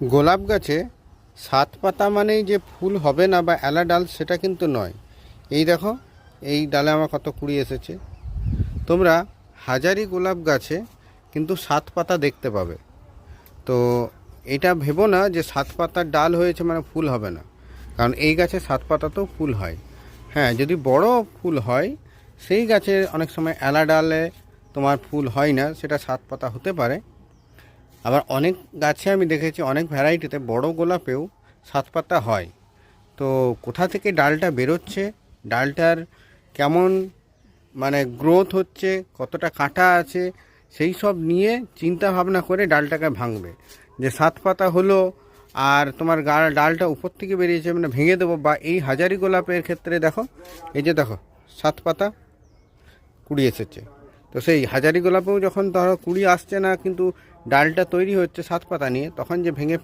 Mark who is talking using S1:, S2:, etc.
S1: গোলাপ গাছে 7 পাতা মানেই যে ফুল হবে না বা এলা ডাল সেটা কিন্তু নয়। এই দেখো, এই ডালে আমার কত কুড়ি এসেছে। তোমরা হাজারি গোলাপ গাছে কিন্তু 7 পাতা দেখতে পাবে। তো এটা ভেবো না যে 7 পাতার ডাল হয়েছে মানে ফুল হবে না, কারণ এই গাছে 7 পাতাতেও ফুল হয়। হ্যাঁ, যদি বড় ফুল হয় সেই গাছে অনেক সময় এলা ডালে তোমার ফুল হয় না, সেটা 7 পাতা হতে পারে। আবার অনেক গাছে আমি দেখেছি, অনেক ভ্যারাইটিতে বড় গোলাপেও 7 পাতা হয়। তো কোথা থেকে ডালটা বেরোচ্ছে, ডালটার কেমন মানে গ্রোথ হচ্ছে, কতটা কাঁটা আছে, সেই সব নিয়ে চিন্তা ভাবনা করে ডালটাকে ভাঙবে। যে 7 পাতা হলো আর তোমার ডালটা উপর থেকে বেরিয়েছে মানে ভেঙে দেবো। বা এই হাজারি গোলাপের ক্ষেত্রে দেখো, এই যে দেখো 7 পাতা কুড়ি এসেছে। তো সেই হাজারি গোলাপেও যখন ধরো কুড়ি আসছে না কিন্তু ডালটা তৈরি হচ্ছে 7 পাতা নিয়ে, তখন যে ভেঙে